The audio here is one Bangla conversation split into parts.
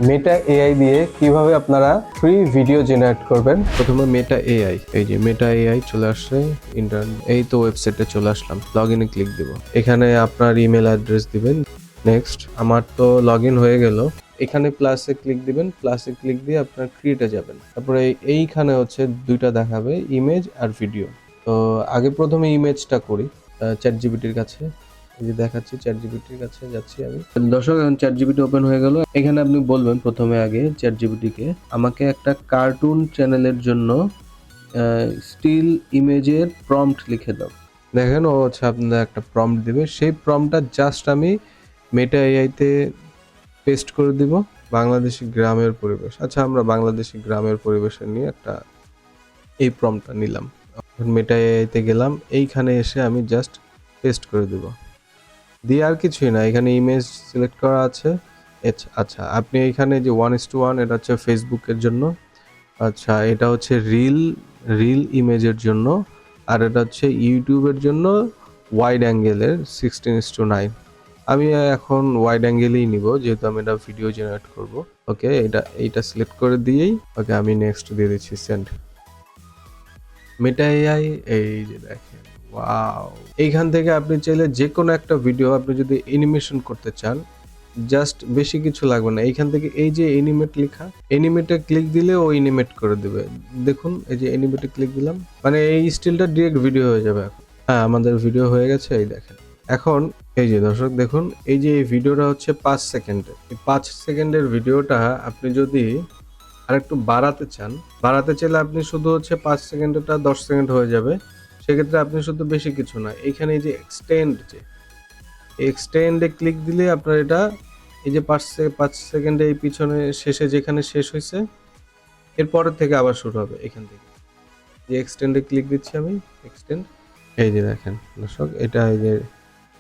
মেটা এআই দিয়ে কিভাবে আপনারা ফ্রি ভিডিও জেনারেট করবেন। প্রথমে মেটা এআই, এই যে মেটা এআই চলে আসছে ইন্টারনেট, এই তো ওয়েবসাইটে চলে আসলাম। লগ ইনে ক্লিক দিব, এখানে আপনার ইমেল অ্যাড্রেস দিবেন। নেক্সট, আমার তো লগ ইন হয়ে গেল। এখানে প্লাসে ক্লিক দিবেন, প্লাসে ক্লিক দিয়ে আপনার ক্রিয়েটে যাবেন। তারপরে এইখানে হচ্ছে দুইটা দেখাবে, ইমেজ আর ভিডিও। তো আগে প্রথমে ইমেজটা করি চ্যাট জিপিটির কাছে। এই যে দেখাচ্ছি, চ্যাট জিপিটির কাছে যাচ্ছি আমি। দর্শক, এখন চ্যাট জিপিটি ওপেন হয়ে গেল। এখানে আপনি বলবেন প্রথমে আগে চ্যাট জিপিটিকে আমাকে একটা কার্টুন চ্যানেলের জন্য স্টিল ইমেজের প্রম্পট লিখে দাও। দেখেন ও হচ্ছে আপনার একটা প্রম্পট দিবে, সেই প্রম্পটটা জাস্ট আমি মেটা এআইতে পেস্ট করে দিব। বাংলাদেশি গ্রামের পরিবেশ, আচ্ছা আমরা বাংলাদেশি গ্রামের পরিবেশের নিয়ে একটা এই প্রম্পটটা নিলাম। এখন মেটা এআইতে গেলাম, এইখানে এসে আমি জাস্ট পেস্ট করে দিব, দিয়ে আর কিছুই না। এখানে ইমেজ সিলেক্ট করা আছে। আচ্ছা, আপনি এখানে যে 1:1, এটা হচ্ছে ফেসবুকের জন্য। আচ্ছা, এটা হচ্ছে রিল ইমেজের জন্য। আর এটা হচ্ছে ইউটিউবের জন্য ওয়াইড অ্যাঙ্গেলের 16:9। আমি এখন ওয়াইড অ্যাঙ্গেলই নিব, যেহেতু আমি এটা ভিডিও জেনারেট করব। ওকে, এইটা সিলেক্ট করে দিয়েই ওকে আমি নেক্সট দিয়ে দিচ্ছি সেন্ড। মেটা এআই, এই যে দেখেন, ওয়াও। এইখান থেকে আপনি চাইলে যে কোনো একটা ভিডিও আপনি যদি অ্যানিমেশন করতে চান, জাস্ট বেশি কিছু লাগবে না। এইখান থেকে এই যে অ্যানিমেট লেখা, অ্যানিমেটে ক্লিক দিলে ও অ্যানিমেট করে দেবে। দেখুন, এই যে অ্যানিমেটে ক্লিক দিলাম, মানে এই স্টিলটা ডিরেক্ট ভিডিও হয়ে যাবে এখন। হ্যাঁ, আমাদের ভিডিও হয়ে গেছে, এই দেখেন। এখন এই যে দর্শক দেখুন, এই যে এই ভিডিওটা হচ্ছে 5 সেকেন্ডের। এই 5 সেকেন্ডের ভিডিওটা আপনি যদি আর একটু বাড়াতে চান, বাড়াতে চাইলে আপনি শুধু হচ্ছে 5 সেকেন্ডটা 10 সেকেন্ড হয়ে যাবে। সেক্ষেত্রে আপনি শুধু বেশি কিছু না, এইখানে এই যে এক্সটেন্ডে ক্লিক দিলে আপনার এটা এই যে 5 সেকেন্ডে এই পিছনে শেষে যেখানে শেষ হয়েছে, এরপরের থেকে আবার শুরু হবে এখান থেকে। যে এক্সটেন্ডে ক্লিক দিচ্ছি আমি, এক্সটেন্ড, এই যে দেখেন দর্শক, এটা এই যে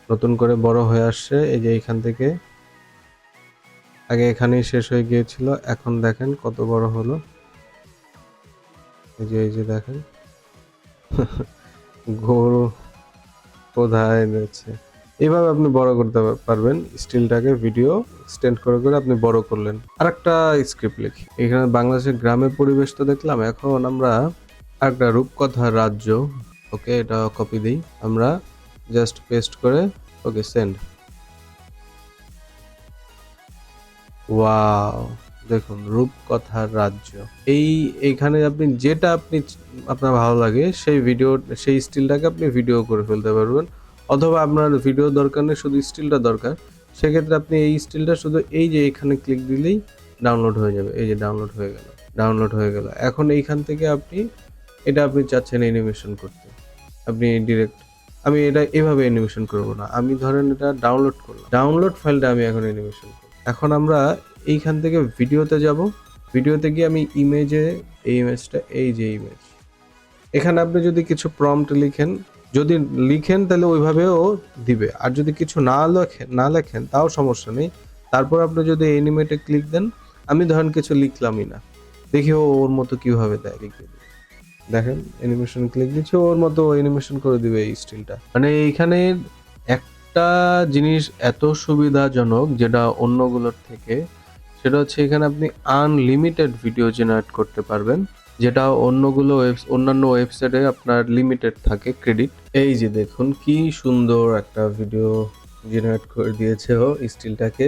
নতুন করে বড় হয়ে আসছে। এই যে এইখান থেকে আগে এখানেই শেষ হয়ে গিয়েছিল, এখন দেখেন কত বড় হলো। এই যে দেখেন গরু কোথায় রয়েছে। এইভাবে আপনি বড় করতে পারবেন স্টিলটাকে, ভিডিও এক্সটেন্ড করে করে আপনি বড় করলেন। আরেকটা স্ক্রিপ্ট লিখি, এখানে বাংলাদেশের গ্রামের পরিবেশ তো দেখলাম, এখন আমরা আরেকটা রূপকথার রাজ্য। ওকে, এটা কপি দিই আমরা, জাস্ট পেস্ট করে ওকে সেন্ড। ওয়াও, দেখুন রূপকথার রাজ্য। এইখানে আপনি যেটা আপনার ভালো লাগে সেই স্টিলটাকে আপনি ভিডিও করে ফেলতে পারবেন। অথবা আপনার ভিডিও দরকার নেই, শুধু স্টিলটা দরকার, সেক্ষেত্রে আপনি এই স্টিলটা শুধু এই যে এখানে ক্লিক দিলেই ডাউনলোড হয়ে যাবে। এই যে ডাউনলোড হয়ে গেল। এখন এইখান থেকে আপনি চাচ্ছেন অ্যানিমেশন করতে, আপনি ডিরেক্ট, আমি এটা এভাবে অ্যানিমেশন করব না, আমি ধরেন এটা ডাউনলোড করলাম, ডাউনলোড ফাইলটা আমি এখন অ্যানিমেশন করব। এখন আমরা এইখান থেকে ভিডিওতে যাব, ভিডিওতে গিয়ে আমি এই ইমেজটা, এই যে ইমেজ, এখানে আপনি যদি কিছু প্রম্পট লিখেন তাহলে ওইভাবেও দিবে। আর যদি কিছু না লেখেন তাও সমস্যা নেই। তারপর আপনি যদি অ্যানিমেটে ক্লিক দেন, আমি ধরেন কিছু লিখলামই না, দেখি ও ওর মতো কিভাবে দেয়, লিখে দিবে। দেখেন অ্যানিমেশন ক্লিক দিচ্ছে, ওর মতো অ্যানিমেশন করে দিবে এই স্টিলটা। মানে এইখানে একটা জিনিস এত সুবিধাজনক যেটা অন্যগুলোর থেকে, সেটা হচ্ছে এখানে আপনি আনলিমিটেড ভিডিও জেনারেট করতে পারবেন, যেটা অন্যান্য ওয়েবসাইটে আপনার লিমিটেড থাকে ক্রেডিট। এই যে দেখুন কি সুন্দর একটা ভিডিও জেনারেট করে দিয়েছে ও স্টিলটাকে।